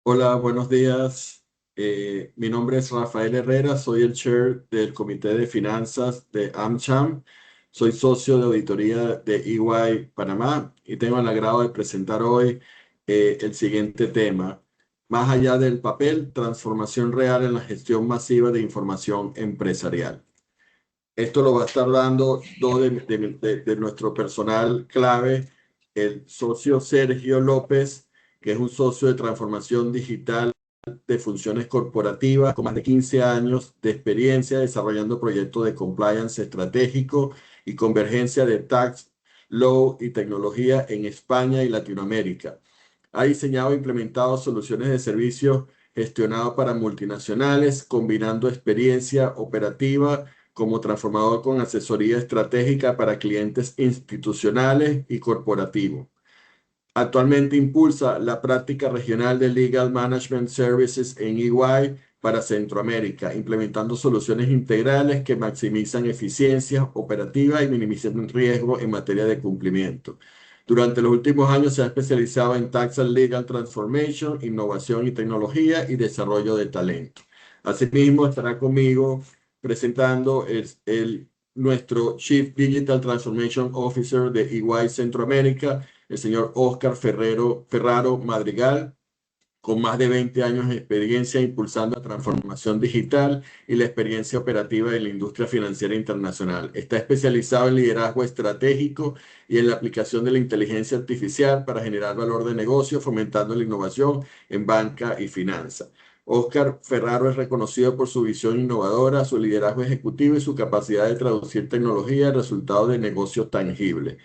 Hola, buenos días. Mi nombre es Rafael Herrera, soy el chair del Comité de Finanzas de AmCham. Soy socio de auditoría de EY Panamá y tengo el agrado de presentar hoy el siguiente tema. Más allá del papel, transformación real en la gestión masiva de información empresarial. Esto lo va a estar dando dos de nuestro personal clave, el socio Sergio López, que es un socio de transformación digital de funciones corporativas con más de 15 años de experiencia desarrollando proyectos de compliance estratégico y convergencia de tax, law y tecnología en España y Latinoamérica. Ha diseñado e implementado soluciones de servicios gestionados para multinacionales, combinando experiencia operativa como transformador con asesoría estratégica para clientes institucionales y corporativos. Actualmente impulsa la práctica regional de Legal Management Services en EY para Centroamérica, implementando soluciones integrales que maximizan eficiencia operativa y minimizan riesgo en materia de cumplimiento. Durante los últimos años se ha especializado en Tax and Legal Transformation, innovación y tecnología y desarrollo de talento. Asimismo, estará conmigo presentando nuestro Chief Digital Transformation Officer de EY Centroamérica, el señor Óscar Ferraro Madrigal, con más de 20 años de experiencia impulsando la transformación digital y la experiencia operativa en la industria financiera internacional. Está especializado en liderazgo estratégico y en la aplicación de la inteligencia artificial para generar valor de negocio, fomentando la innovación en banca y finanzas. Óscar Ferraro es reconocido por su visión innovadora, su liderazgo ejecutivo y su capacidad de traducir tecnología en resultados de negocios tangibles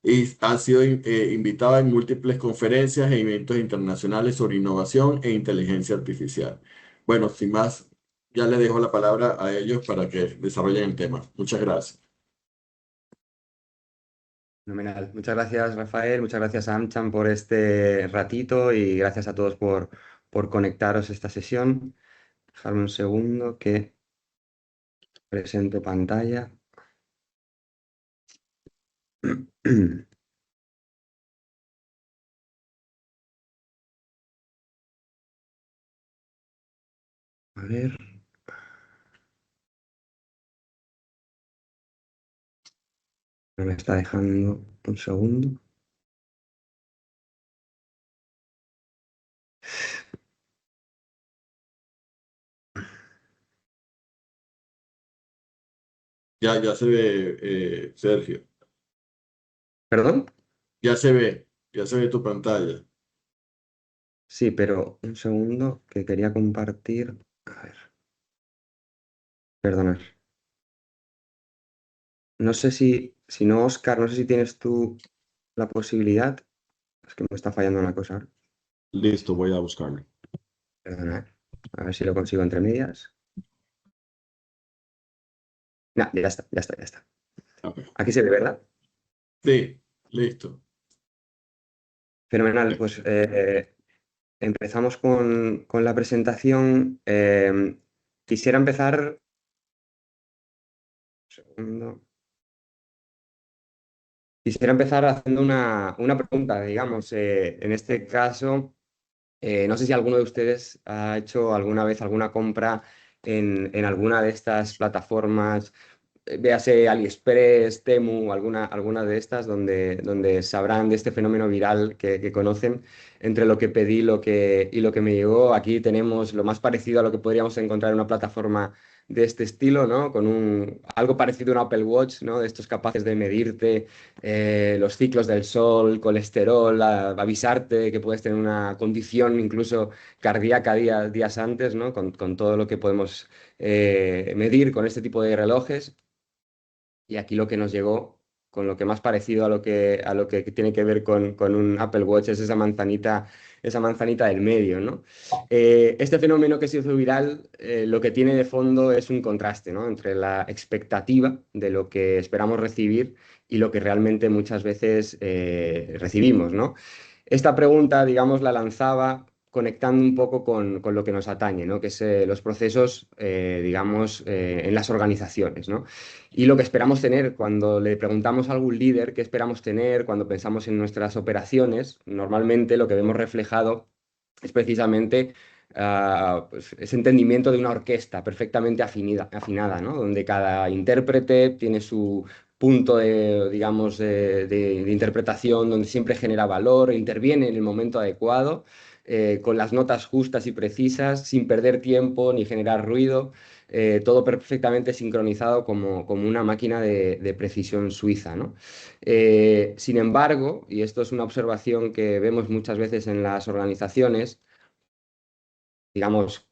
y ha sido invitado en múltiples conferencias e eventos internacionales sobre innovación e inteligencia artificial. Bueno, sin más, ya le dejo la palabra a ellos para que desarrollen el tema. Muchas gracias. Fenomenal. Muchas gracias, Rafael. Muchas gracias a AmCham por este ratito y gracias a todos por conectaros a esta sesión. Dejarme un segundo que presento pantalla. A ver, no me está dejando un segundo. Ya se ve, Sergio. ¿Perdón? Ya se ve tu pantalla. Sí, pero un segundo que quería compartir. A ver, perdonad. No sé si no, Oscar, no sé si tienes tú la posibilidad. Es que me está fallando una cosa ahora. Listo, voy a buscarlo. Perdonad. A ver si lo consigo entre medias. No, ya está, ya está, ya está. Ok. Aquí se ve, ¿verdad? Sí, listo. Fenomenal. Pues empezamos con la presentación. Quisiera empezar. Un segundo. Quisiera empezar haciendo una pregunta, digamos. En este caso, no sé si alguno de ustedes ha hecho alguna vez alguna compra en alguna de estas plataformas, véase AliExpress, Temu, alguna de estas, donde sabrán de este fenómeno viral que conocen. Entre lo que pedí y lo que me llegó, aquí tenemos lo más parecido a lo que podríamos encontrar en una plataforma de este estilo, ¿no? Con algo parecido a un Apple Watch, ¿no? De estos capaces de medirte los ciclos del sol, colesterol, avisarte que puedes tener una condición incluso cardíaca días antes, ¿no? Con todo lo que podemos medir con este tipo de relojes. Y aquí lo que nos llegó, con lo que más parecido a lo que tiene que ver con un Apple Watch, es esa manzanita del medio, ¿no? Este fenómeno que se hizo viral, lo que tiene de fondo es un contraste, ¿no? Entre la expectativa de lo que esperamos recibir y lo que realmente muchas veces recibimos, ¿no? Esta pregunta, digamos, la lanzaba conectando un poco con lo que nos atañe, ¿no? Que es los procesos, digamos, en las organizaciones, ¿no? Y lo que esperamos tener cuando le preguntamos a algún líder qué esperamos tener, cuando pensamos en nuestras operaciones, normalmente lo que vemos reflejado es precisamente pues, ese entendimiento de una orquesta perfectamente afinada, ¿no? Donde cada intérprete tiene su punto de, digamos, de interpretación, donde siempre genera valor, interviene en el momento adecuado, con las notas justas y precisas, sin perder tiempo ni generar ruido, todo perfectamente sincronizado como una máquina de precisión suiza, ¿no? Sin embargo, y esto es una observación que vemos muchas veces en las organizaciones, digamos,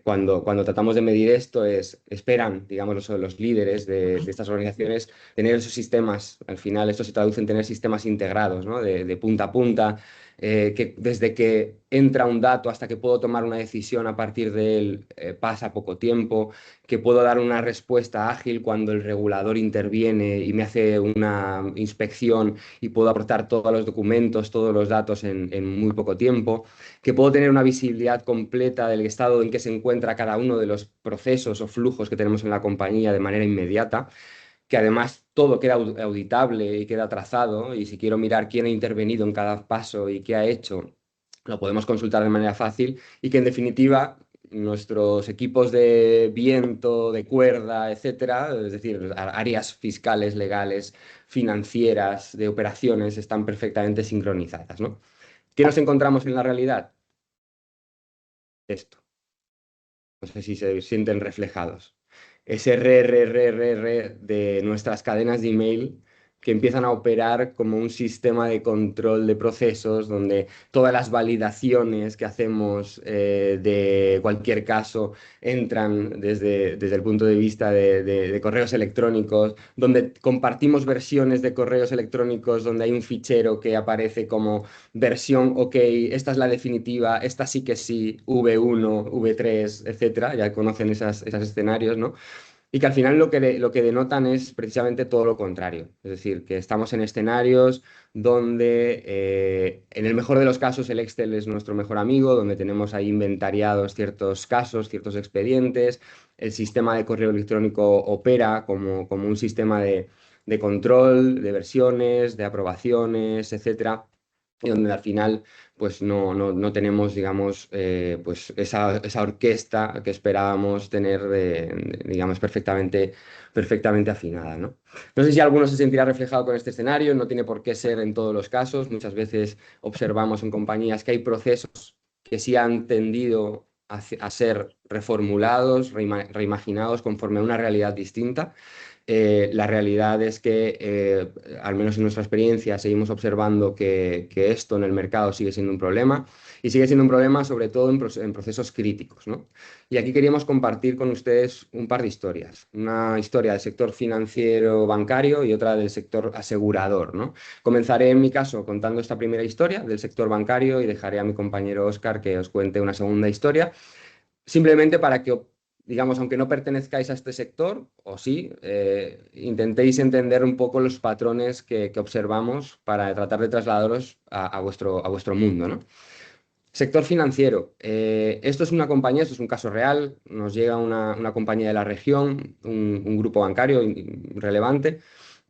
cuando tratamos de medir esto, esperan, digamos, los líderes de estas organizaciones tener esos sistemas, al final esto se traduce en tener sistemas integrados, ¿no? De punta a punta, que desde que entra un dato hasta que puedo tomar una decisión a partir de él, pasa poco tiempo, que puedo dar una respuesta ágil cuando el regulador interviene y me hace una inspección y puedo aportar todos los documentos, todos los datos en muy poco tiempo, que puedo tener una visibilidad completa del estado en que se encuentra cada uno de los procesos o flujos que tenemos en la compañía de manera inmediata, que además todo queda auditable y queda trazado, y si quiero mirar quién ha intervenido en cada paso y qué ha hecho, lo podemos consultar de manera fácil, y que en definitiva nuestros equipos de viento, de cuerda, etcétera, es decir, áreas fiscales, legales, financieras, de operaciones, están perfectamente sincronizadas, ¿no? ¿Qué nos encontramos en la realidad? Esto. No sé si se sienten reflejados. Ese re de nuestras cadenas de email que empiezan a operar como un sistema de control de procesos donde todas las validaciones que hacemos de cualquier caso entran desde el punto de vista de correos electrónicos, donde compartimos versiones de correos electrónicos donde hay un fichero que aparece como versión, ok, esta es la definitiva, esta sí que sí, V1, V3, etcétera, ya conocen esos escenarios, ¿no? Y que al final lo que denotan es precisamente todo lo contrario. Es decir, que estamos en escenarios donde, en el mejor de los casos, el Excel es nuestro mejor amigo, donde tenemos ahí inventariados ciertos casos, ciertos expedientes. El sistema de correo electrónico opera como un sistema de control, de versiones, de aprobaciones, etcétera, y donde al final pues no tenemos, digamos, pues esa orquesta que esperábamos tener, digamos, perfectamente afinada, ¿no? No sé si alguno se sentirá reflejado con este escenario, no tiene por qué ser en todos los casos. Muchas veces observamos en compañías que hay procesos que sí han tendido a ser reformulados, reimaginados conforme a una realidad distinta. La realidad es que, al menos en nuestra experiencia, seguimos observando que esto en el mercado sigue siendo un problema, y sigue siendo un problema sobre todo en procesos críticos, ¿no? Y aquí queríamos compartir con ustedes un par de historias. Una historia del sector financiero bancario y otra del sector asegurador, ¿no? Comenzaré en mi caso contando esta primera historia del sector bancario y dejaré a mi compañero Oscar que os cuente una segunda historia, simplemente para que, digamos, aunque no pertenezcáis a este sector, o sí, intentéis entender un poco los patrones que observamos para tratar de trasladaros a vuestro mundo, ¿no? Sector financiero. Esto es una compañía, esto es un caso real. Nos llega una compañía de la región, un grupo bancario relevante,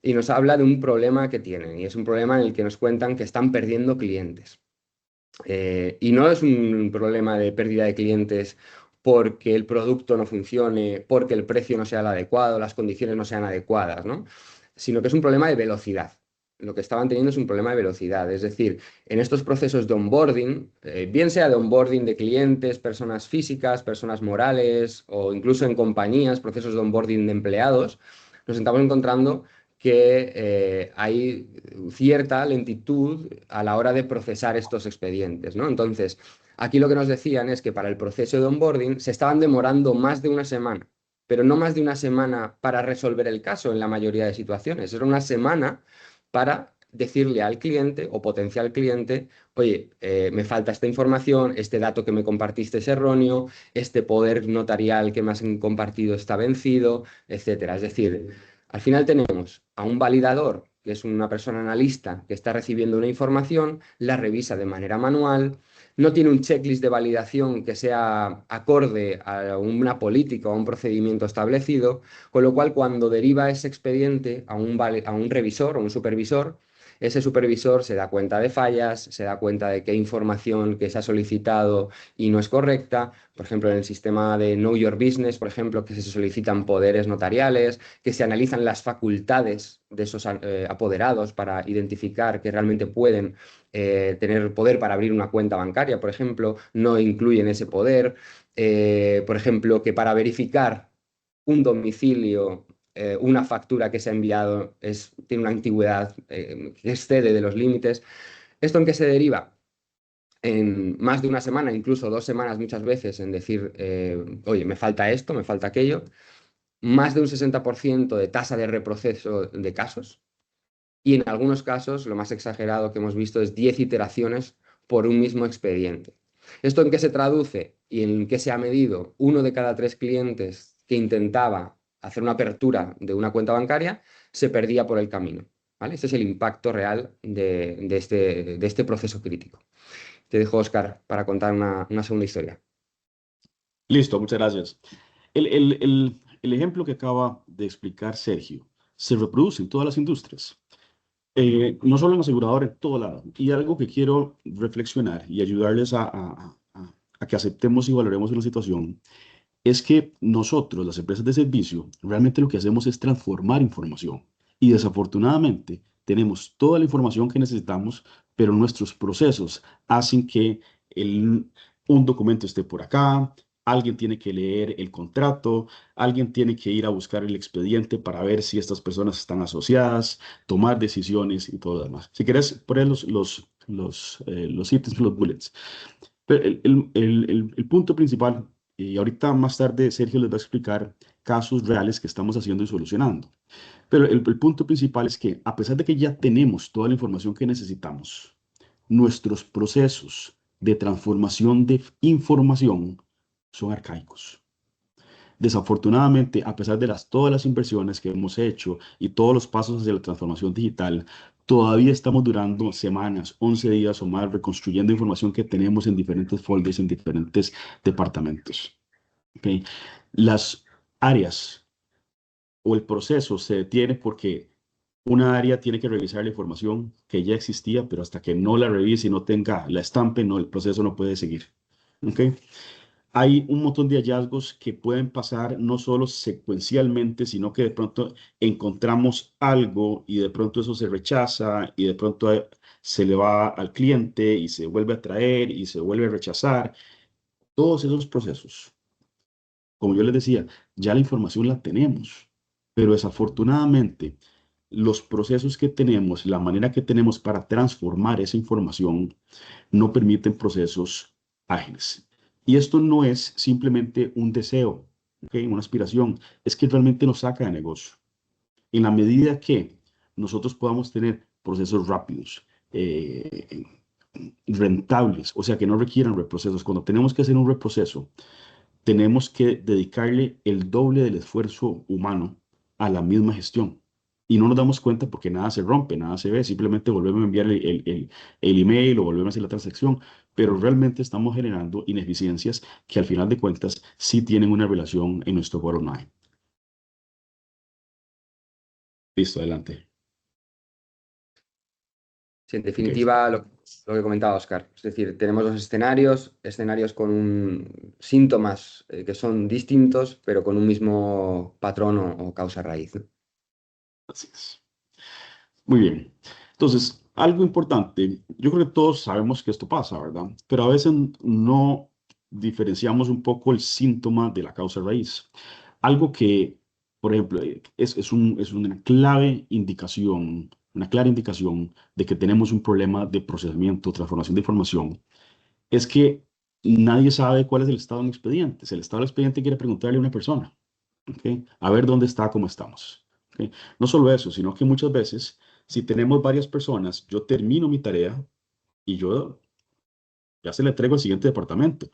y nos habla de un problema que tienen. Y es un problema en el que nos cuentan que están perdiendo clientes. Y no es un problema de pérdida de clientes porque el producto no funcione, porque el precio no sea el adecuado, las condiciones no sean adecuadas, ¿no? Sino que es un problema de velocidad. Lo que estaban teniendo es un problema de velocidad. Es decir, en estos procesos de onboarding, bien sea de onboarding de clientes, personas físicas, personas morales, o incluso en compañías, procesos de onboarding de empleados, nos estamos encontrando que hay cierta lentitud a la hora de procesar estos expedientes, ¿no? Entonces, aquí lo que nos decían es que para el proceso de onboarding se estaban demorando más de una semana, pero no más de una semana para resolver el caso en la mayoría de situaciones. Era una semana para decirle al cliente o potencial cliente, oye, me falta esta información, este dato que me compartiste es erróneo, este poder notarial que me has compartido está vencido, etcétera. Es decir, al final tenemos a un validador, que es una persona analista que está recibiendo una información, la revisa de manera manual, no tiene un checklist de validación que sea acorde a una política o a un procedimiento establecido, con lo cual cuando deriva ese expediente a un revisor o un supervisor, ese supervisor se da cuenta de fallas, se da cuenta de que hay información que se ha solicitado y no es correcta. Por ejemplo, en el sistema de Know Your Business, por ejemplo, que se solicitan poderes notariales, que se analizan las facultades de esos apoderados para identificar que realmente pueden tener poder para abrir una cuenta bancaria, por ejemplo, no incluyen ese poder. Por ejemplo, que para verificar un domicilio, una factura que se ha enviado tiene una antigüedad que excede de los límites. ¿Esto en qué se deriva? En más de una semana, incluso 2 semanas muchas veces, en decir, oye, me falta esto, me falta aquello. Más de un 60% de tasa de reproceso de casos. Y en algunos casos, lo más exagerado que hemos visto es 10 iteraciones por un mismo expediente. ¿Esto en qué se traduce y en qué se ha medido? Uno de cada 3 clientes que intentaba hacer una apertura de una cuenta bancaria se perdía por el camino. ¿Vale? Este es el impacto real de este proceso crítico. Te dejo, Oscar, para contar una segunda historia. Listo, muchas gracias. El ejemplo que acaba de explicar Sergio se reproduce en todas las industrias. No solo en asegurador, en todo lado. Y algo que quiero reflexionar y ayudarles a que aceptemos y valoremos una situación es que nosotros, las empresas de servicio, realmente lo que hacemos es transformar información. Y desafortunadamente tenemos toda la información que necesitamos, pero nuestros procesos hacen que un documento esté por acá, alguien tiene que leer el contrato, alguien tiene que ir a buscar el expediente para ver si estas personas están asociadas, tomar decisiones y todo lo demás. Si quieres poner los ítems, los bullets. Pero el punto principal, y ahorita más tarde Sergio les va a explicar casos reales que estamos haciendo y solucionando. Pero el punto principal es que a pesar de que ya tenemos toda la información que necesitamos, nuestros procesos de transformación de información son arcaicos. Desafortunadamente, a pesar de todas las inversiones que hemos hecho y todos los pasos hacia la transformación digital, todavía estamos durando semanas, 11 días o más reconstruyendo información que tenemos en diferentes folders, en diferentes departamentos. ¿Okay? Las áreas o el proceso se detiene porque una área tiene que revisar la información que ya existía, pero hasta que no la revise y no tenga la estampe, no, el proceso no puede seguir. ¿Okay? Hay un montón de hallazgos que pueden pasar no solo secuencialmente, sino que de pronto encontramos algo y de pronto eso se rechaza y de pronto se le va al cliente y se vuelve a traer y se vuelve a rechazar. Todos esos procesos, como yo les decía, ya la información la tenemos, pero desafortunadamente los procesos que tenemos, la manera que tenemos para transformar esa información, no permiten procesos ágiles. Y esto no es simplemente un deseo, ¿okay? Una aspiración, es que realmente nos saca de negocio. En la medida que nosotros podamos tener procesos rápidos, rentables, o sea, que no requieran reprocesos, cuando tenemos que hacer un reproceso, tenemos que dedicarle el doble del esfuerzo humano a la misma gestión. Y no nos damos cuenta porque nada se rompe, nada se ve, simplemente volvemos a enviar el email o volvemos a hacer la transacción, pero realmente estamos generando ineficiencias que al final de cuentas sí tienen una relación en nuestro bottom line. Listo, adelante. Sí, en Okay. definitiva, lo que comentaba Oscar. Es decir, tenemos los escenarios con síntomas que son distintos, pero con un mismo patrón o causa raíz, ¿no? Así es. Muy bien. Entonces, algo importante, yo creo que todos sabemos que esto pasa, ¿verdad? Pero a veces no diferenciamos un poco el síntoma de la causa raíz. Algo que, por ejemplo, es una clara indicación de que tenemos un problema de procesamiento, transformación de información, es que nadie sabe cuál es el estado de un expediente. Si el estado del expediente quiere preguntarle a una persona, ¿ok? A ver dónde está, cómo estamos. ¿Ok? No solo eso, sino que muchas veces, si tenemos varias personas, yo termino mi tarea y yo ya se la entrego al siguiente departamento.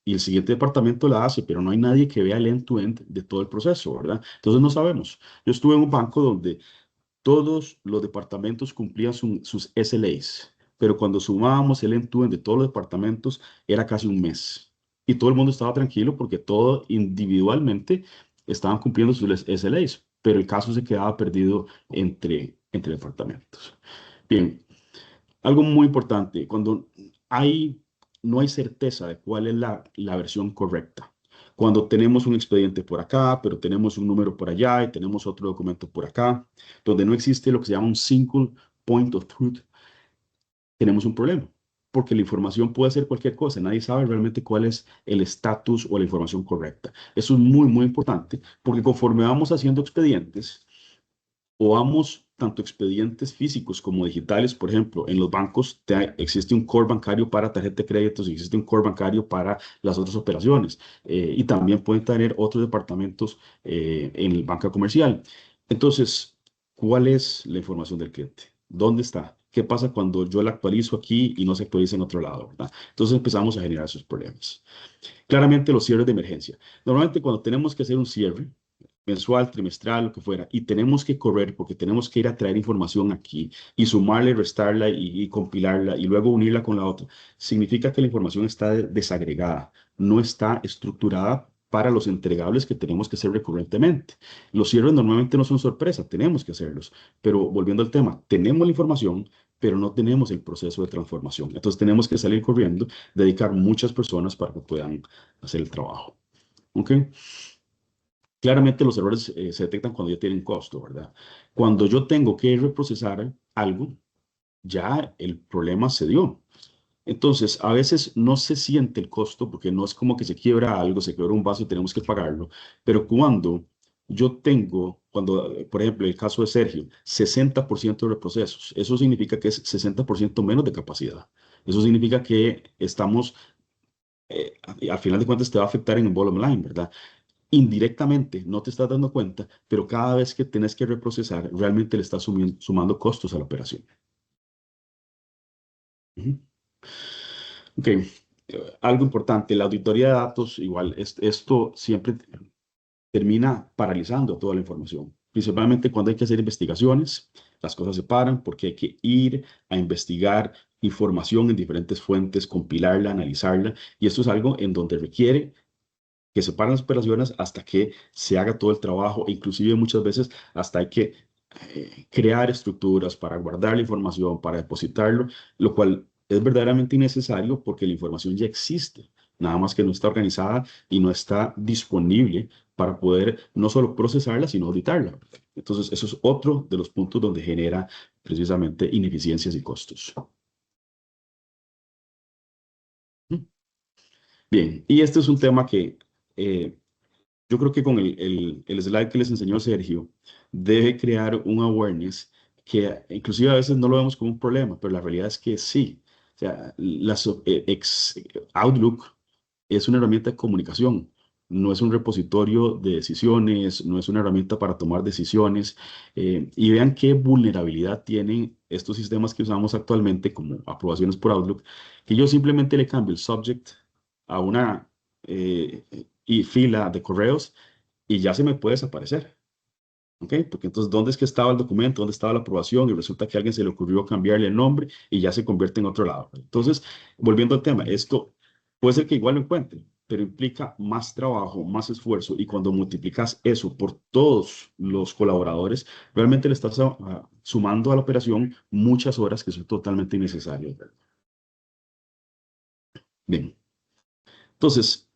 Y el siguiente departamento la hace, pero no hay nadie que vea el end-to-end de todo el proceso, ¿verdad? Entonces no sabemos. Yo estuve en un banco donde todos los departamentos cumplían sus SLAs, pero cuando sumábamos el end-to-end de todos los departamentos era casi un mes. Y todo el mundo estaba tranquilo porque todo individualmente estaban cumpliendo sus SLAs, pero el caso se quedaba perdido entre departamentos. Bien, algo muy importante, cuando no hay certeza de cuál es la versión correcta. Cuando tenemos un expediente por acá, pero tenemos un número por allá y tenemos otro documento por acá, donde no existe lo que se llama un single point of truth, tenemos un problema, porque la información puede ser cualquier cosa, nadie sabe realmente cuál es el estatus o la información correcta. Eso es muy, muy importante, porque conforme vamos haciendo expedientes, o vamos tanto expedientes físicos como digitales, por ejemplo, en los bancos existe un core bancario para tarjeta de créditos y existe un core bancario para las otras operaciones, y también pueden tener otros departamentos en el banca comercial. Entonces, ¿cuál es la información del cliente? ¿Dónde está? ¿Qué pasa cuando yo la actualizo aquí y no se actualiza en otro lado, ¿verdad? Entonces empezamos a generar esos problemas. Claramente los cierres de emergencia. Normalmente cuando tenemos que hacer un cierre, mensual, trimestral, lo que fuera, y tenemos que correr porque tenemos que ir a traer información aquí y sumarla y restarla y compilarla y luego unirla con la otra, significa que la información está desagregada, no está estructurada para los entregables que tenemos que hacer recurrentemente. Los cierres normalmente no son sorpresa, tenemos que hacerlos, pero volviendo al tema, tenemos la información, pero no tenemos el proceso de transformación. Entonces tenemos que salir corriendo, dedicar muchas personas para que puedan hacer el trabajo. ¿Ok? Claramente los errores se detectan cuando ya tienen costo, ¿verdad? Cuando yo tengo que reprocesar algo, ya el problema se dio. Entonces, a veces no se siente el costo porque no es como que se quiebra algo, se quiebra un vaso y tenemos que pagarlo, pero cuando por ejemplo, el caso de Sergio, 60% de reprocesos, eso significa que es 60% menos de capacidad. Eso significa que estamos, al final de cuentas, te va a afectar en el bottom line, ¿verdad? Indirectamente, no te estás dando cuenta, pero cada vez que tienes que reprocesar, realmente le estás sumando costos a la operación. Ujú. Ok, algo importante, la auditoría de datos, igual, esto siempre termina paralizando toda la información, principalmente cuando hay que hacer investigaciones, las cosas se paran porque hay que ir a investigar información en diferentes fuentes, compilarla, analizarla, y esto es algo en donde requiere que se paren las operaciones hasta que se haga todo el trabajo, e inclusive muchas veces hasta hay que crear estructuras para guardar la información, para depositarlo, lo cual es verdaderamente innecesario porque la información ya existe, nada más que no está organizada y no está disponible para poder no solo procesarla, sino auditarla. Entonces, eso es otro de los puntos donde genera precisamente ineficiencias y costos. Bien, y este es un tema que eh, yo creo que con el slide que les enseñó Sergio, debe crear un awareness que inclusive a veces no lo vemos como un problema, pero la realidad es que sí. O sea, Outlook es una herramienta de comunicación, no es un repositorio de decisiones, no es una herramienta para tomar decisiones. Y vean qué vulnerabilidad tienen estos sistemas que usamos actualmente como aprobaciones por Outlook, que yo simplemente le cambio el subject a una eh, y fila de correos y ya se me puede desaparecer. ¿Ok? Porque entonces, ¿dónde es que estaba el documento? ¿Dónde estaba la aprobación? Y resulta que a alguien se le ocurrió cambiarle el nombre y ya se convierte en otro lado. Entonces, volviendo al tema, esto puede ser que igual lo encuentre, pero implica más trabajo, más esfuerzo. Y cuando multiplicas eso por todos los colaboradores, realmente le estás sumando a la operación muchas horas que son totalmente innecesarias. Bien. Entonces,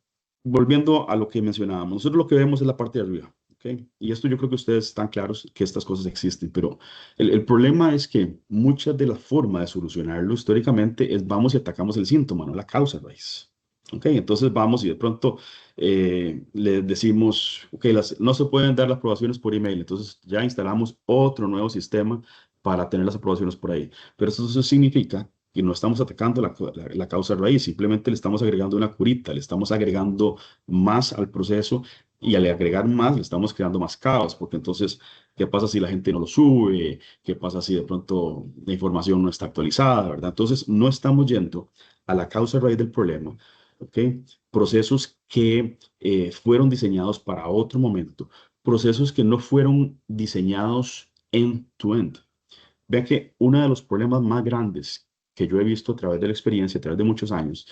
volviendo a lo que mencionábamos, nosotros lo que vemos es la parte de arriba, ¿ok? Y esto yo creo que ustedes están claros que estas cosas existen, pero el problema es que muchas de las formas de solucionarlo históricamente es vamos y atacamos el síntoma, no la causa raíz. ¿Ok? Entonces vamos y de pronto le decimos, ok, no se pueden dar las aprobaciones por email, entonces ya instalamos otro nuevo sistema para tener las aprobaciones por ahí. Pero eso significa que no estamos atacando la causa raíz, simplemente le estamos agregando una curita, le estamos agregando más al proceso y al agregar más le estamos creando más caos, porque entonces, ¿qué pasa si la gente no lo sube? ¿Qué pasa si de pronto la información no está actualizada, ¿verdad? Entonces, no estamos yendo a la causa raíz del problema, ¿ok? Procesos que fueron diseñados para otro momento, procesos que no fueron diseñados end-to-end. Vean que uno de los problemas más grandes que yo he visto a través de la experiencia, a través de muchos años,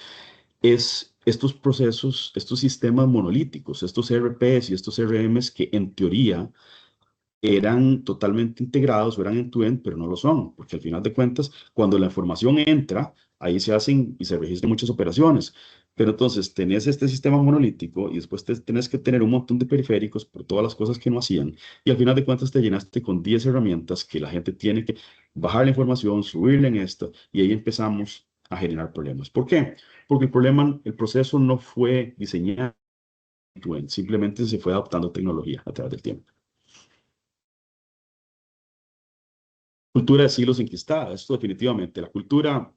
es estos procesos, estos sistemas monolíticos, estos ERPs y estos CRMs que en teoría eran totalmente integrados o eran end-to-end, pero no lo son, porque al final de cuentas, cuando la información entra, ahí se hacen y se registran muchas operaciones. Pero entonces tenés este sistema monolítico y después tenés que tener un montón de periféricos por todas las cosas que no hacían. Y al final de cuentas te llenaste con 10 herramientas que la gente tiene que bajar la información, subirla en esto, y ahí empezamos a generar problemas. ¿Por qué? Porque el proceso no fue diseñado end-to-end, simplemente se fue adaptando tecnología a través del tiempo. Cultura de siglos enquistada, esto definitivamente, la cultura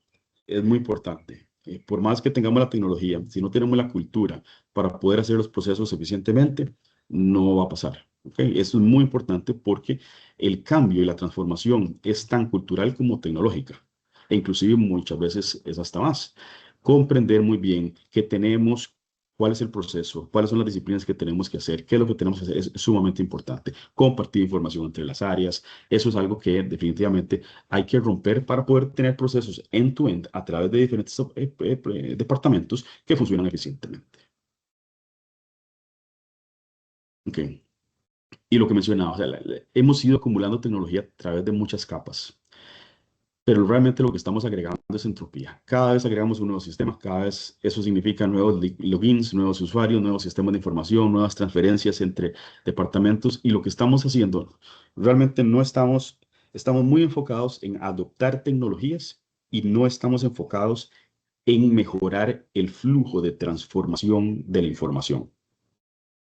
es muy importante. Por más que tengamos la tecnología, si no tenemos la cultura para poder hacer los procesos eficientemente, no va a pasar. ¿Ok? Eso es muy importante porque el cambio y la transformación es tan cultural como tecnológica, e inclusive muchas veces es hasta más. Comprender muy bien que tenemos, cuál es el proceso, cuáles son las disciplinas que tenemos que hacer, qué es lo que tenemos que hacer, es sumamente importante. Compartir información entre las áreas, eso es algo que definitivamente hay que romper para poder tener procesos end-to-end a través de diferentes departamentos que funcionan eficientemente. Ok. Y lo que mencionaba, o sea, hemos ido acumulando tecnología a través de muchas capas, pero realmente lo que estamos agregando es entropía. Cada vez agregamos un nuevo sistema, cada vez eso significa nuevos logins, nuevos usuarios, nuevos sistemas de información, nuevas transferencias entre departamentos, y lo que estamos haciendo, realmente no estamos muy enfocados en adoptar tecnologías y no estamos enfocados en mejorar el flujo de transformación de la información.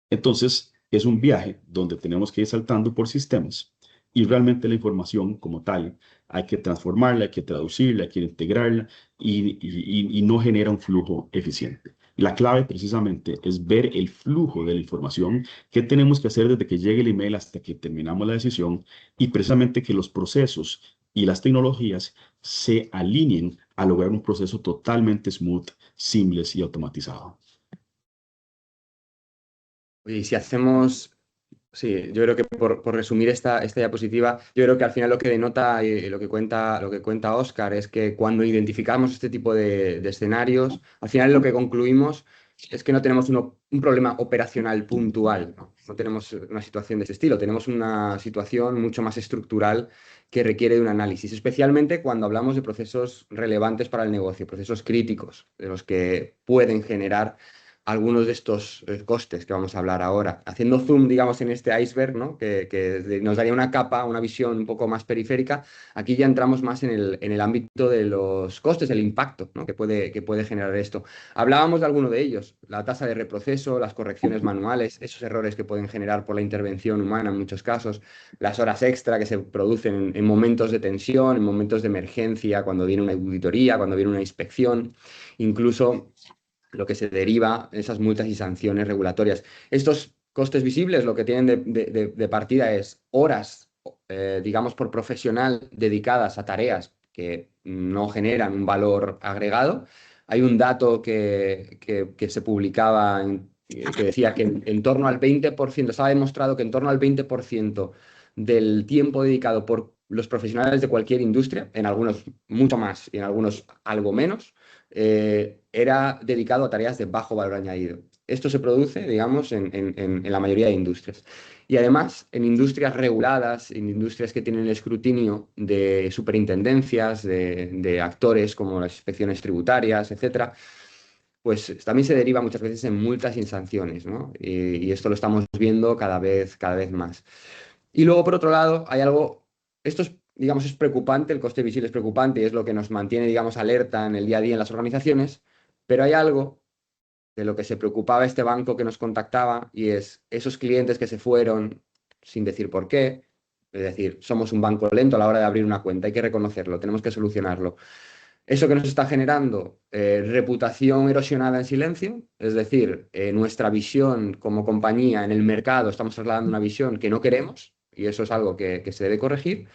Entonces, es un viaje donde tenemos que ir saltando por sistemas, y realmente la información como tal hay que transformarla, hay que traducirla, hay que integrarla, y no genera un flujo eficiente. La clave precisamente es ver el flujo de la información, qué tenemos que hacer desde que llegue el email hasta que terminamos la decisión, y precisamente que los procesos y las tecnologías se alineen a lograr un proceso totalmente smooth, seamless y automatizado. Y si hacemos, sí, yo creo que por resumir esta diapositiva, yo creo que al final lo que denota y lo que cuenta Óscar es que cuando identificamos este tipo de escenarios, al final lo que concluimos es que no tenemos un problema operacional puntual, ¿no? No tenemos una situación de ese estilo, tenemos una situación mucho más estructural que requiere de un análisis, especialmente cuando hablamos de procesos relevantes para el negocio, procesos críticos, de los que pueden generar algunos de estos costes que vamos a hablar ahora. Haciendo zoom, digamos, en este iceberg, ¿no? que nos daría una capa, una visión un poco más periférica, aquí ya entramos más en el ámbito de los costes, el impacto, ¿no? que puede generar esto. Hablábamos de alguno de ellos, la tasa de reproceso, las correcciones manuales, esos errores que pueden generar por la intervención humana en muchos casos, las horas extra que se producen en momentos de tensión, en momentos de emergencia, cuando viene una auditoría, cuando viene una inspección, incluso lo que se deriva de esas multas y sanciones regulatorias. Estos costes visibles lo que tienen de partida es horas, digamos, por profesional dedicadas a tareas que no generan un valor agregado. Hay un dato que se publicaba que decía que en torno al 20%, estaba demostrado que en torno al 20% del tiempo dedicado por los profesionales de cualquier industria, en algunos mucho más y en algunos algo menos, era dedicado a tareas de bajo valor añadido. Esto se produce, digamos, en la mayoría de industrias. Y además, en industrias reguladas, en industrias que tienen el escrutinio de superintendencias, de actores como las inspecciones tributarias, etcétera, pues también se deriva muchas veces en multas y en sanciones, ¿no? Y esto lo estamos viendo cada vez más. Y luego, por otro lado, hay algo, esto es, digamos, es preocupante, el coste visible es preocupante y es lo que nos mantiene, digamos, alerta en el día a día en las organizaciones, pero hay algo de lo que se preocupaba este banco que nos contactaba, y es esos clientes que se fueron sin decir por qué. Es decir, somos un banco lento a la hora de abrir una cuenta, hay que reconocerlo, tenemos que solucionarlo. Eso que nos está generando, reputación erosionada en silencio, es decir, nuestra visión como compañía en el mercado, estamos trasladando una visión que no queremos, y eso es algo que se debe corregir.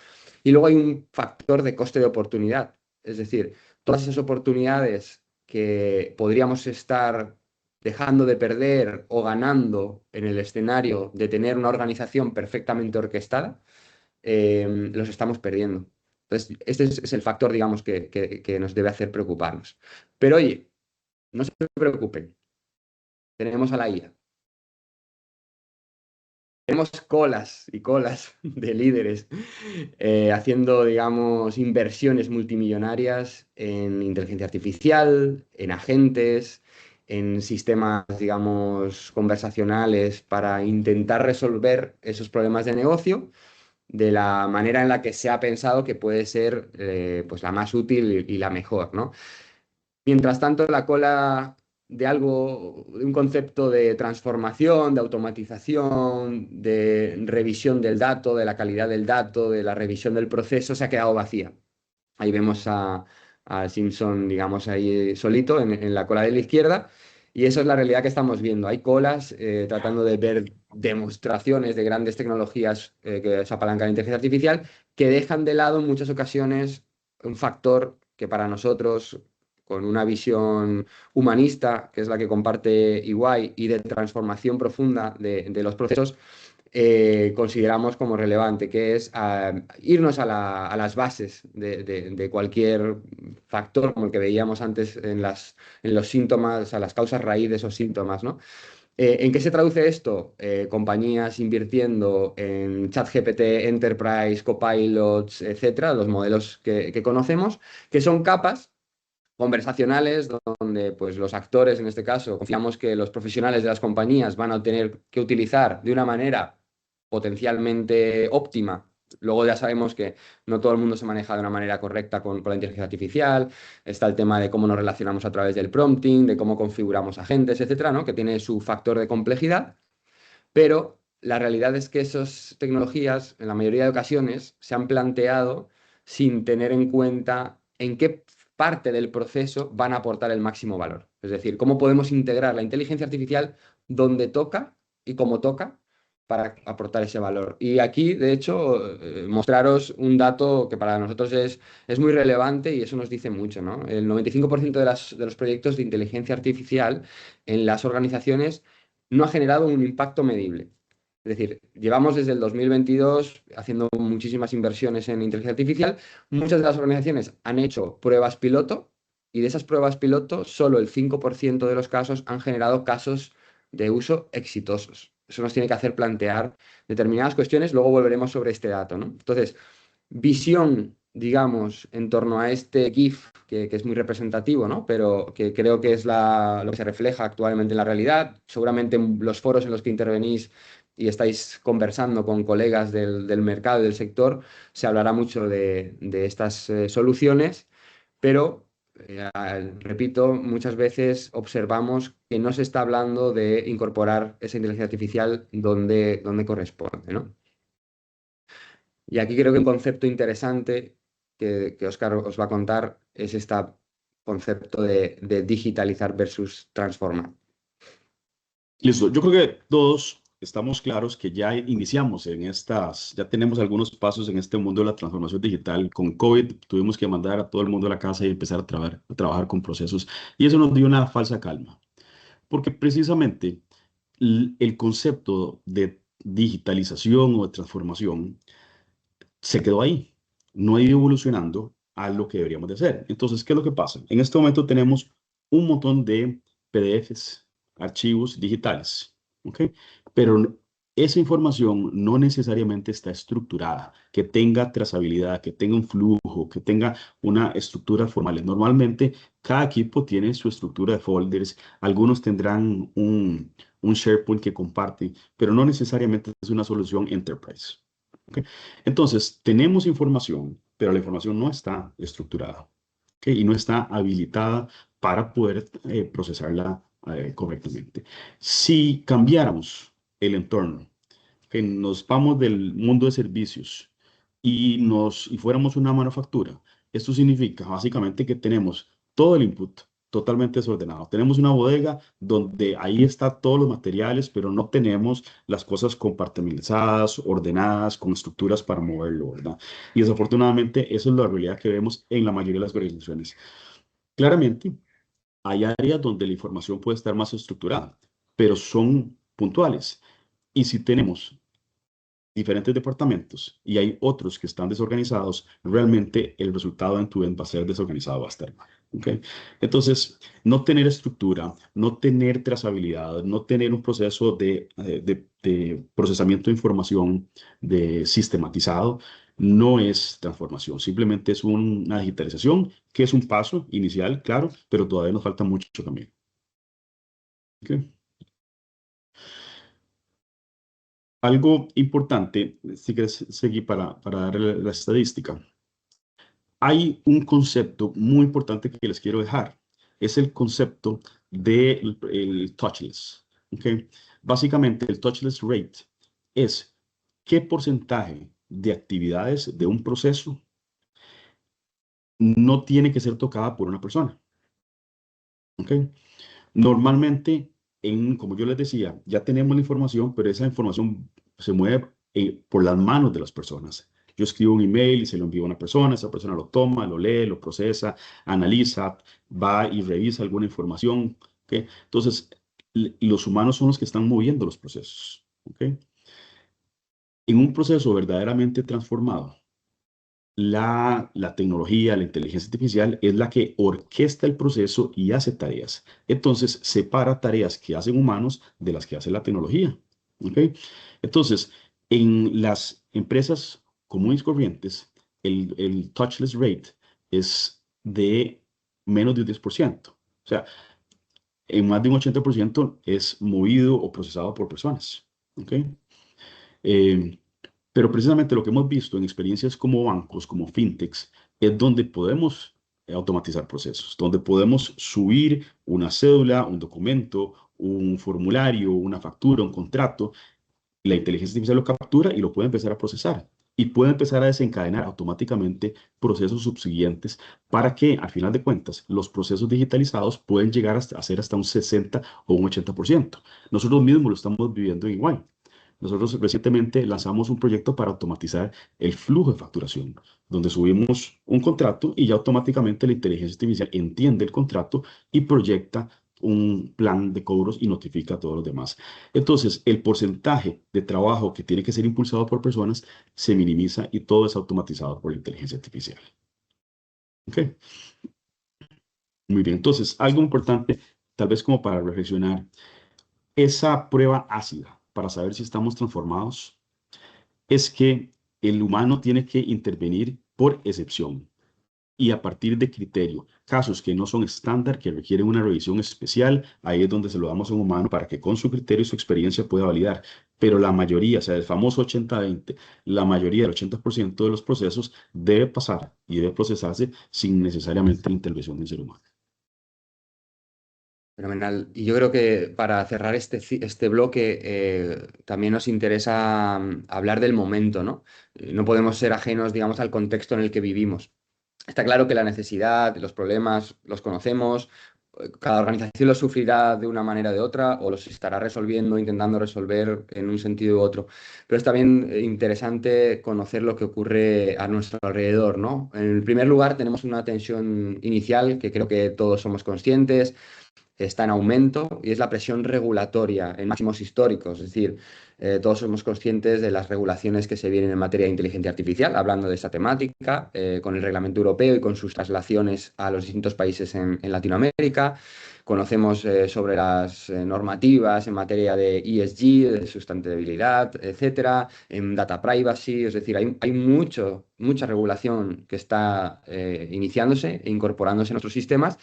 Y luego hay un factor de coste de oportunidad, es decir, todas esas oportunidades que podríamos estar dejando de perder o ganando en el escenario de tener una organización perfectamente orquestada, los estamos perdiendo. Entonces, este es el factor, digamos, que nos debe hacer preocuparnos. Pero oye, no se preocupen, tenemos a la IA. tenemos colas y colas de líderes haciendo, digamos, inversiones multimillonarias en inteligencia artificial, en agentes, en sistemas, digamos, conversacionales para intentar resolver esos problemas de negocio de la manera en la que se ha pensado que puede ser pues la más útil y la mejor, ¿no? Mientras tanto, la cola de algo, de un concepto de transformación, de automatización, de revisión del dato, de la calidad del dato, de la revisión del proceso, se ha quedado vacía. Ahí vemos a Simpson, digamos, ahí solito en la cola de la izquierda. Y eso es la realidad que estamos viendo. Hay colas tratando de ver demostraciones de grandes tecnologías que se apalancan en inteligencia artificial, que dejan de lado en muchas ocasiones un factor que para nosotros, con una visión humanista, que es la que comparte EY, y de transformación profunda de los procesos, consideramos como relevante, que es irnos a las bases de cualquier factor, como el que veíamos antes en los síntomas, a las causas raíz de esos síntomas, ¿no? ¿En qué se traduce esto? Compañías invirtiendo en ChatGPT, Enterprise, Copilots, etcétera, los modelos que conocemos, que son capas conversacionales donde pues, los actores, en este caso, confiamos que los profesionales de las compañías van a tener que utilizar de una manera potencialmente óptima. Luego ya sabemos que no todo el mundo se maneja de una manera correcta con la inteligencia artificial. Está el tema de cómo nos relacionamos a través del prompting, de cómo configuramos agentes, etcétera, ¿no? Que tiene su factor de complejidad, pero la realidad es que esas tecnologías, en la mayoría de ocasiones, se han planteado sin tener en cuenta en qué parte del proceso van a aportar el máximo valor. Es decir, cómo podemos integrar la inteligencia artificial donde toca y cómo toca para aportar ese valor. Y aquí, de hecho, mostraros un dato que para nosotros es muy relevante y eso nos dice mucho, ¿no? El 95% de los proyectos de inteligencia artificial en las organizaciones no ha generado un impacto medible. Es decir, llevamos desde el 2022 haciendo muchísimas inversiones en inteligencia artificial. Muchas de las organizaciones han hecho pruebas piloto y de esas pruebas piloto solo el 5% de los casos han generado casos de uso exitosos. Eso nos tiene que hacer plantear determinadas cuestiones. Luego volveremos sobre este dato, ¿no? Entonces, visión, digamos, en torno a este GIF, que es muy representativo, ¿no? Pero que creo que es lo que se refleja actualmente en la realidad. Seguramente en los foros en los que intervenís y estáis conversando con colegas del mercado y del sector, se hablará mucho de estas soluciones, pero, repito, muchas veces observamos que no se está hablando de incorporar esa inteligencia artificial donde corresponde, ¿no? Y aquí creo que un concepto interesante que Óscar os va a contar es este concepto de digitalizar versus transformar. Listo, yo creo que todos estamos claros que ya iniciamos ya tenemos algunos pasos en este mundo de la transformación digital. Con COVID tuvimos que mandar a todo el mundo a la casa y empezar a trabajar con procesos. Y eso nos dio una falsa calma, porque precisamente el concepto de digitalización o de transformación se quedó ahí, no ha ido evolucionando a lo que deberíamos de hacer. Entonces, ¿qué es lo que pasa? En este momento tenemos un montón de PDFs, archivos digitales, ¿ok? Pero esa información no necesariamente está estructurada, que tenga trazabilidad, que tenga un flujo, que tenga una estructura formal. Normalmente, cada equipo tiene su estructura de folders, algunos tendrán un SharePoint que comparten, pero no necesariamente es una solución enterprise. ¿Ok? Entonces, tenemos información, pero la información no está estructurada, ¿ok? Y no está habilitada para poder procesarla correctamente. Si cambiáramos el entorno, que nos vamos del mundo de servicios y fuéramos una manufactura, esto significa básicamente que tenemos todo el input totalmente desordenado. Tenemos una bodega donde ahí está todos los materiales, pero no tenemos las cosas compartimentalizadas, ordenadas, con estructuras para moverlo, ¿verdad? Y desafortunadamente eso es la realidad que vemos en la mayoría de las organizaciones. Claramente, hay áreas donde la información puede estar más estructurada, pero son puntuales. Y si tenemos diferentes departamentos y hay otros que están desorganizados, realmente el resultado en tu end va a ser desorganizado, va a estar mal. ¿Ok? Entonces, no tener estructura, no tener trazabilidad, no tener un proceso de procesamiento de información sistematizado, no es transformación, simplemente es una digitalización que es un paso inicial, claro, pero todavía nos falta mucho camino. ¿Ok? Algo importante, si quieres seguir para dar la estadística. Hay un concepto muy importante que les quiero dejar. Es el concepto del el touchless. ¿Ok? Básicamente, el touchless rate es qué porcentaje de actividades de un proceso no tiene que ser tocada por una persona. ¿Ok? Normalmente, como yo les decía, ya tenemos la información, pero esa información se mueve por las manos de las personas. Yo escribo un email y se lo envío a una persona, esa persona lo toma, lo lee, lo procesa, analiza, va y revisa alguna información. ¿Ok? Entonces, los humanos son los que están moviendo los procesos. ¿Ok? En un proceso verdaderamente transformado, la tecnología, la inteligencia artificial es la que orquesta el proceso y hace tareas. Entonces, separa tareas que hacen humanos de las que hace la tecnología. ¿Ok? Entonces, en las empresas comunes y corrientes, el touchless rate es de menos de un 10%. O sea, en más de un 80% es movido o procesado por personas. ¿Ok? Eh, pero precisamente lo que hemos visto en experiencias como bancos, como fintechs, es donde podemos automatizar procesos, donde podemos subir una cédula, un documento, un formulario, una factura, un contrato. La inteligencia artificial lo captura y lo puede empezar a procesar. Y puede empezar a desencadenar automáticamente procesos subsiguientes para que, al final de cuentas, los procesos digitalizados pueden llegar a ser hasta un 60 o un 80%. Nosotros mismos lo estamos viviendo en igual. Nosotros recientemente lanzamos un proyecto para automatizar el flujo de facturación, donde subimos un contrato y ya automáticamente la inteligencia artificial entiende el contrato y proyecta un plan de cobros y notifica a todos los demás. Entonces, el porcentaje de trabajo que tiene que ser impulsado por personas se minimiza y todo es automatizado por la inteligencia artificial. ¿Ok? Muy bien. Entonces, algo importante, tal vez como para reflexionar, esa prueba ácida para saber si estamos transformados es que el humano tiene que intervenir por excepción y a partir de criterio. Casos que no son estándar, que requieren una revisión especial, ahí es donde se lo damos a un humano para que con su criterio y su experiencia pueda validar. Pero la mayoría, o sea, el famoso 80-20, la mayoría, el 80% de los procesos debe pasar y debe procesarse sin necesariamente la intervención del ser humano. Fenomenal. Y yo creo que para cerrar este bloque también nos interesa hablar del momento, ¿no? No podemos ser ajenos, digamos, al contexto en el que vivimos. Está claro que la necesidad, los problemas los conocemos, cada organización los sufrirá de una manera o de otra o los estará resolviendo, intentando resolver en un sentido u otro. Pero es también interesante conocer lo que ocurre a nuestro alrededor, ¿no? En el primer lugar tenemos una tensión inicial que creo que todos somos conscientes, está en aumento y es la presión regulatoria en máximos históricos. Es decir, todos somos conscientes de las regulaciones que se vienen en materia de inteligencia artificial, hablando de esta temática, con el reglamento europeo y con sus traslaciones a los distintos países en Latinoamérica. Conocemos sobre las normativas en materia de ESG, de sustentabilidad, etcétera, en data privacy. Es decir, hay mucha regulación que está iniciándose e incorporándose en nuestros sistemas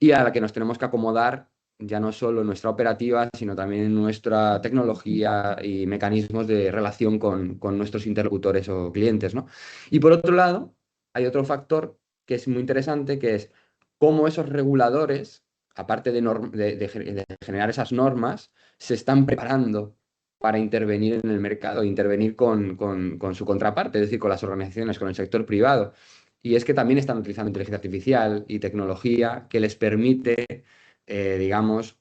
y a la que nos tenemos que acomodar ya no solo en nuestra operativa, sino también en nuestra tecnología y mecanismos de relación con nuestros interlocutores o clientes, ¿no? Y por otro lado, hay otro factor que es muy interesante, que es cómo esos reguladores, aparte de generar esas normas, se están preparando para intervenir en el mercado, intervenir con su contraparte, es decir, con las organizaciones, con el sector privado. Y es que también están utilizando inteligencia artificial y tecnología que les permite, digamos,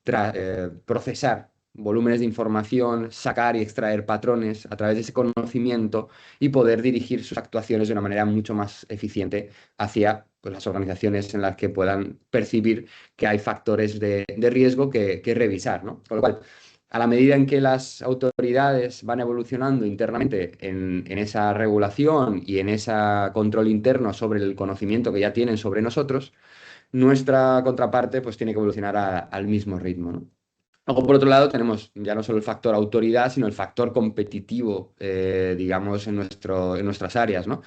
procesar volúmenes de información, sacar y extraer patrones a través de ese conocimiento y poder dirigir sus actuaciones de una manera mucho más eficiente hacia pues, las organizaciones en las que puedan percibir que hay factores de riesgo que revisar, ¿no? Con lo cual, a la medida en que las autoridades van evolucionando internamente en esa regulación y en ese control interno sobre el conocimiento que ya tienen sobre nosotros, nuestra contraparte pues tiene que evolucionar al mismo ritmo, ¿no? Luego, por otro lado, tenemos ya no solo el factor autoridad, sino el factor competitivo, digamos, en nuestras áreas, ¿no?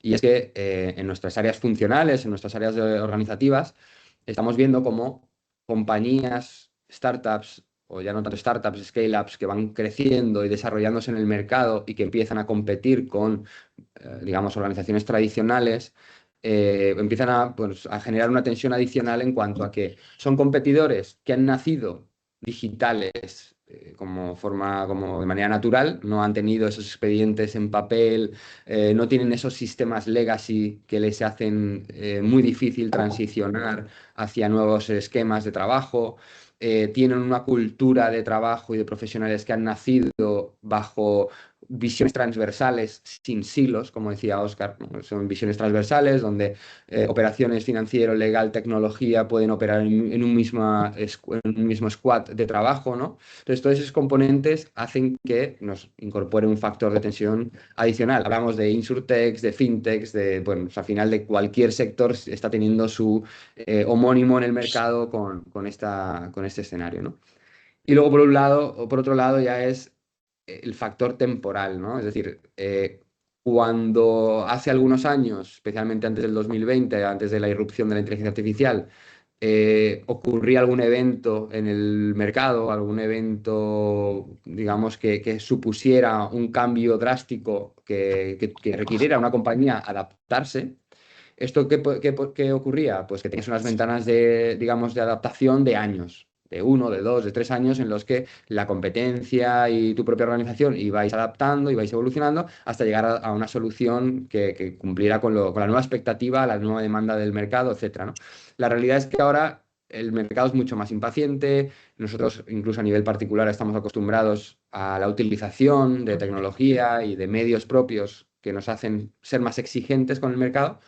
Y es que en nuestras áreas funcionales, en nuestras áreas organizativas, estamos viendo cómo compañías, startups, o ya no tanto startups, scale-ups, que van creciendo y desarrollándose en el mercado y que empiezan a competir con, digamos, organizaciones tradicionales, empiezan pues, a generar una tensión adicional en cuanto a que son competidores que han nacido digitales como de manera natural, no han tenido esos expedientes en papel, no tienen esos sistemas legacy que les hacen muy difícil transicionar hacia nuevos esquemas de trabajo, tienen una cultura de trabajo y de profesionales que han nacido bajo visiones transversales sin silos, como decía Oscar, ¿no? Son visiones transversales donde operaciones financiero, legal, tecnología pueden operar en un mismo squad de trabajo, ¿no? Entonces, todos esos componentes hacen que nos incorpore un factor de tensión adicional. Hablamos de insurtechs, de fintechs, bueno, pues al final de cualquier sector está teniendo su homónimo en el mercado con este escenario, ¿no? Y luego, por un lado, o por otro lado, ya es el factor temporal, ¿no? Es decir, cuando hace algunos años, especialmente antes del 2020, antes de la irrupción de la inteligencia artificial, ocurría algún evento en el mercado, algún evento, digamos, que supusiera un cambio drástico que requiriera a una compañía adaptarse. ¿Esto qué ocurría? Pues que tenías unas ventanas digamos, de adaptación de años, de 1, de 2, de 3 años, en los que la competencia y tu propia organización ibais adaptando, ibais evolucionando, hasta llegar a una solución que cumpliera con la nueva expectativa, la nueva demanda del mercado, etcétera, ¿no? La realidad es que ahora el mercado es mucho más impaciente. Nosotros, incluso a nivel particular, estamos acostumbrados a la utilización de tecnología y de medios propios que nos hacen ser más exigentes con el mercado,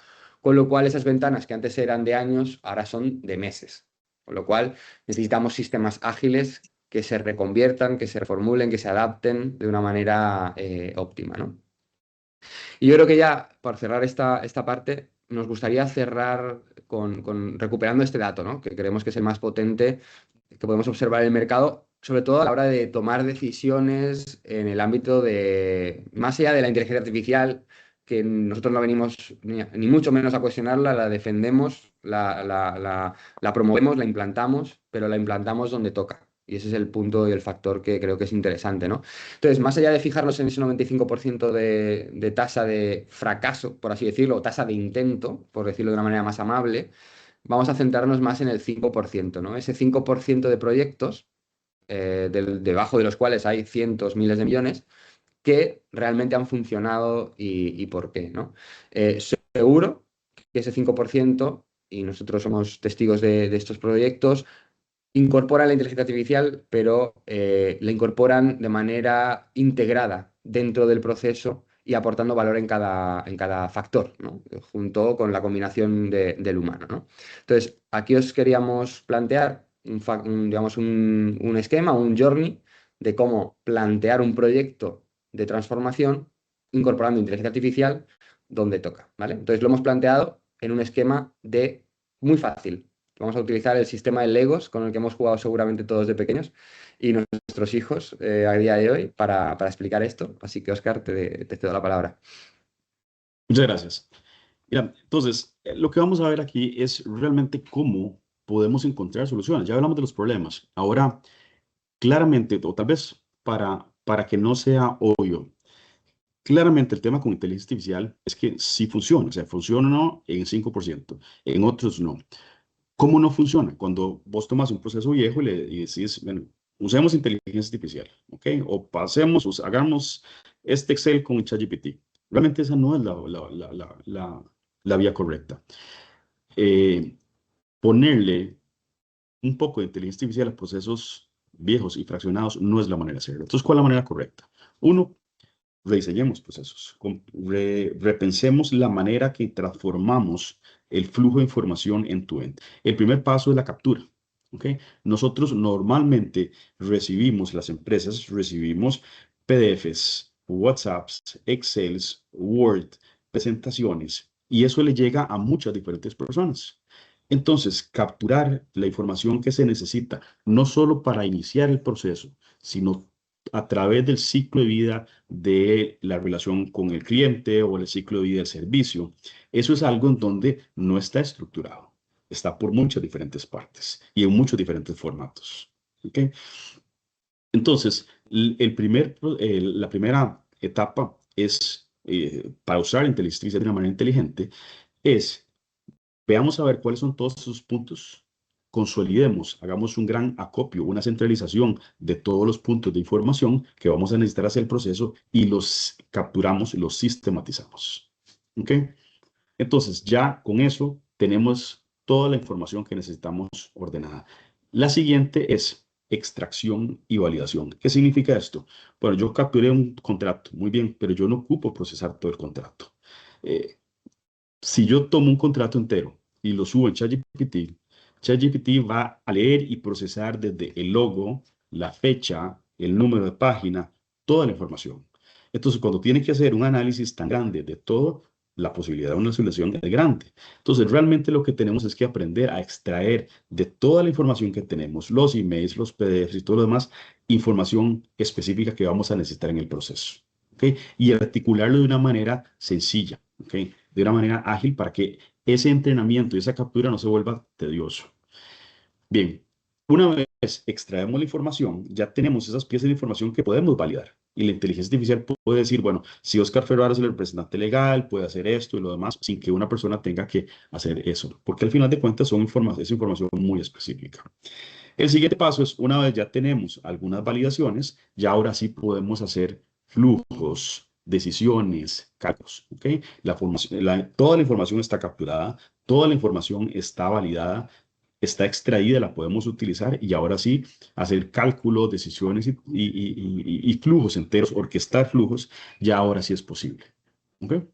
con lo cual esas ventanas que antes eran de años, ahora son de meses. Con lo cual necesitamos sistemas ágiles que se reconviertan, que se reformulen, que se adapten de una manera óptima, ¿no? Y yo creo que ya, para cerrar esta parte, nos gustaría cerrar recuperando este dato, ¿no? Que creemos que es el más potente que podemos observar en el mercado, sobre todo a la hora de tomar decisiones en el ámbito más allá de la inteligencia artificial, que nosotros no venimos ni mucho menos a cuestionarla, la defendemos, la promovemos, la implantamos, pero la implantamos donde toca. Y ese es el punto y el factor que creo que es interesante, ¿no? Entonces, más allá de fijarnos en ese 95% de tasa de fracaso, por así decirlo, o tasa de intento, por decirlo de una manera más amable, vamos a centrarnos más en el 5%, ¿no? Ese 5% de proyectos, debajo de los cuales hay cientos, miles de millones, que realmente han funcionado y por qué, ¿no? Seguro que ese 5%, y nosotros somos testigos de estos proyectos, incorporan la inteligencia artificial, pero la incorporan de manera integrada dentro del proceso y aportando valor en cada factor, ¿no? Junto con la combinación del humano, ¿no? Entonces, aquí os queríamos plantear digamos, un esquema, un journey de cómo plantear un proyecto de transformación incorporando inteligencia artificial donde toca, ¿vale? Entonces, lo hemos planteado en un esquema muy fácil. Vamos a utilizar el sistema de Legos con el que hemos jugado seguramente todos de pequeños y nuestros hijos a día de hoy para explicar esto. Así que, Oscar, te cedo la palabra. Muchas gracias. Mira, entonces, lo que vamos a ver aquí es realmente cómo podemos encontrar soluciones. Ya hablamos de los problemas. Ahora, claramente, o tal vez para que no sea obvio, claramente el tema con inteligencia artificial es que sí funciona, o sea, funciona en 5%, en otros no. ¿Cómo no funciona? Cuando vos tomas un proceso viejo y decís, bueno, usemos inteligencia artificial, ¿ok? O hagamos este Excel con ChatGPT. Realmente esa no es la vía correcta. Eh, Ponerle un poco de inteligencia artificial a procesos viejos y fraccionados no es la manera de hacerlo. Entonces, ¿cuál es la manera correcta? Uno, rediseñemos procesos, repensemos la manera que transformamos el flujo de información en tu ente. El primer paso es la captura. ¿ok? Nosotros normalmente recibimos, las empresas recibimos PDFs, WhatsApps, Excels, Word, presentaciones, y eso le llega a muchas diferentes personas. Entonces, capturar la información que se necesita, no solo para iniciar el proceso, sino a través del ciclo de vida de la relación con el cliente o el ciclo de vida del servicio, eso es algo en donde no está estructurado. Está por muchas diferentes partes y en muchos diferentes formatos. ¿Ok? Entonces, la primera etapa es, para usar la inteligencia artificial de una manera inteligente, es veamos a ver cuáles son todos esos puntos, consolidemos, hagamos un gran acopio, una centralización de todos los puntos de información que vamos a necesitar hacer el proceso y los capturamos y los sistematizamos. ¿Ok? Entonces, ya con eso tenemos toda la información que necesitamos ordenada. La siguiente es extracción y validación. ¿Qué significa esto? Bueno, yo capturé un contrato, muy bien, pero yo no ocupo procesar todo el contrato. Eh, si yo tomo un contrato entero y lo subo en ChatGPT, ChatGPT va a leer y procesar desde el logo, la fecha, el número de página, toda la información. Entonces, cuando tiene que hacer un análisis tan grande de todo, la posibilidad de una solución es grande. Entonces, realmente lo que tenemos es que aprender a extraer de toda la información que tenemos, los emails, los PDFs y todo lo demás, información específica que vamos a necesitar en el proceso. ¿Ok? Y articularlo de una manera sencilla, ¿ok? De una manera ágil para que ese entrenamiento y esa captura no se vuelva tedioso. Bien, una vez extraemos la información, ya tenemos esas piezas de información que podemos validar. Y la inteligencia artificial puede decir, bueno, si Oscar Ferraro es el representante legal, puede hacer esto y lo demás, sin que una persona tenga que hacer eso. Porque al final de cuentas es información muy específica. El siguiente paso es, una vez ya tenemos algunas validaciones, ya ahora sí podemos hacer flujos, decisiones, cálculos. ¿Ok? Toda la información está capturada, toda la información está validada, está extraída, la podemos utilizar y ahora sí hacer cálculos, decisiones y flujos enteros, orquestar flujos, ya ahora sí es posible. ¿Ok?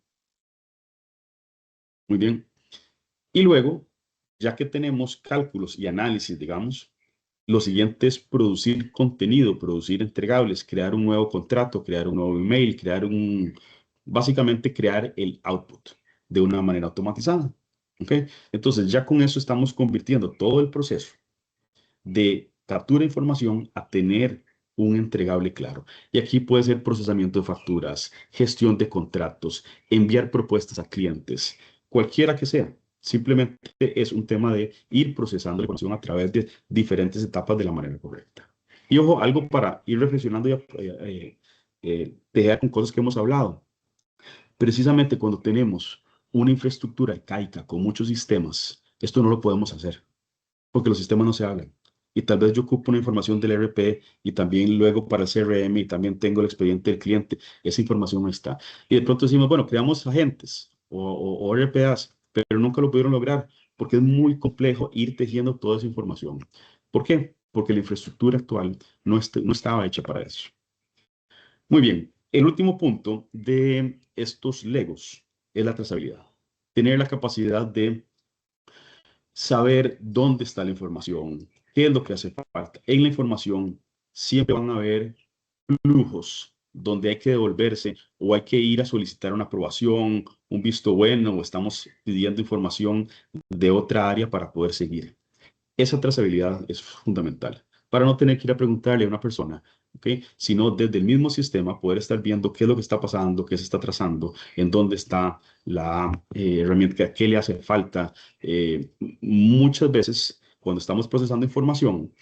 Muy bien. Y luego, ya que tenemos cálculos y análisis, digamos, lo siguiente es producir contenido, producir entregables, crear un nuevo contrato, crear un nuevo email, básicamente crear el output de una manera automatizada. ¿Ok? Entonces, ya con eso estamos convirtiendo todo el proceso de captura de información a tener un entregable claro. Y aquí puede ser procesamiento de facturas, gestión de contratos, enviar propuestas a clientes, cualquiera que sea. Simplemente es un tema de ir procesando la información a través de diferentes etapas de la manera correcta. Y ojo, algo para ir reflexionando y dejar con cosas que hemos hablado. Precisamente cuando tenemos una infraestructura arcaica con muchos sistemas, esto no lo podemos hacer porque los sistemas no se hablan. Y tal vez yo ocupo una información del ERP y también luego para el CRM y también tengo el expediente del cliente. Esa información no está. Y de pronto decimos, bueno, creamos agentes o RPAs, pero nunca lo pudieron lograr porque es muy complejo ir tejiendo toda esa información. ¿Por qué? Porque la infraestructura actual no estaba hecha para eso. Muy bien. El último punto de estos Legos es la trazabilidad. Tener la capacidad de saber dónde está la información, qué es lo que hace falta. En la información siempre van a haber flujos donde hay que devolverse o hay que ir a solicitar una aprobación, un visto bueno o estamos pidiendo información de otra área para poder seguir. Esa trazabilidad es fundamental para no tener que ir a preguntarle a una persona, ¿ok? Sino desde el mismo sistema poder estar viendo qué es lo que está pasando, qué se está trazando, en dónde está la herramienta, qué le hace falta. Muchas veces, cuando estamos procesando información,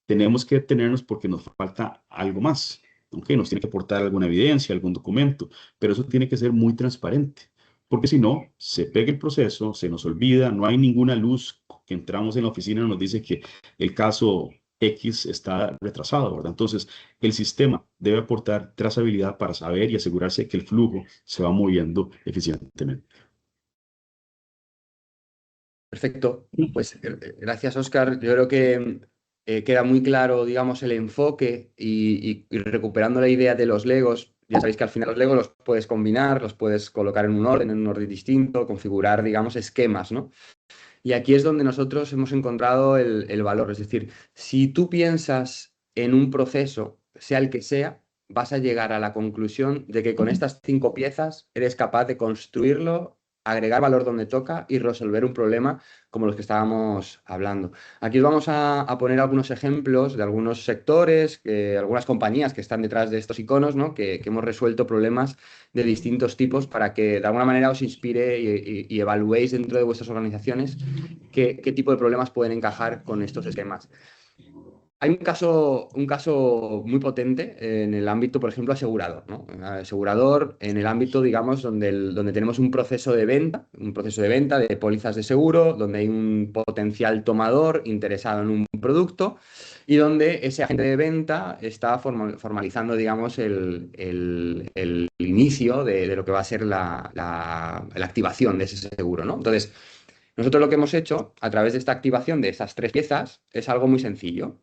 tenemos que detenernos porque nos falta algo más, ¿ok? Nos tiene que aportar alguna evidencia, algún documento, pero eso tiene que ser muy transparente. Porque si no, se pega el proceso, se nos olvida, no hay ninguna luz que entramos en la oficina y nos dice que el caso X está retrasado, ¿verdad? Entonces, el sistema debe aportar trazabilidad para saber y asegurarse que el flujo se va moviendo eficientemente. Perfecto. Pues gracias, Oscar. Yo creo que queda muy claro, digamos, el enfoque y recuperando la idea de los Legos. Ya sabéis que al final los Legos los puedes combinar, los puedes colocar en un orden distinto, configurar, digamos, esquemas, ¿no? Y aquí es donde nosotros hemos encontrado el valor. Es decir, si tú piensas en un proceso, sea el que sea, vas a llegar a la conclusión de que con estas 5 piezas eres capaz de construirlo, agregar valor donde toca y resolver un problema como los que estábamos hablando. Aquí os vamos a poner algunos ejemplos de algunos sectores, algunas compañías que están detrás de estos iconos, ¿no? Que hemos resuelto problemas de distintos tipos para que de alguna manera os inspire y evaluéis dentro de vuestras organizaciones qué tipo de problemas pueden encajar con estos esquemas. Hay un caso muy potente en el ámbito, por ejemplo, asegurador, ¿no? Asegurador en el ámbito, digamos, donde tenemos un proceso de venta de pólizas de seguro, donde hay un potencial tomador interesado en un producto y donde ese agente de venta está formalizando, digamos, el inicio de lo que va a ser la activación de ese seguro, ¿no? Entonces, nosotros lo que hemos hecho a través de esta activación de esas 3 piezas es algo muy sencillo.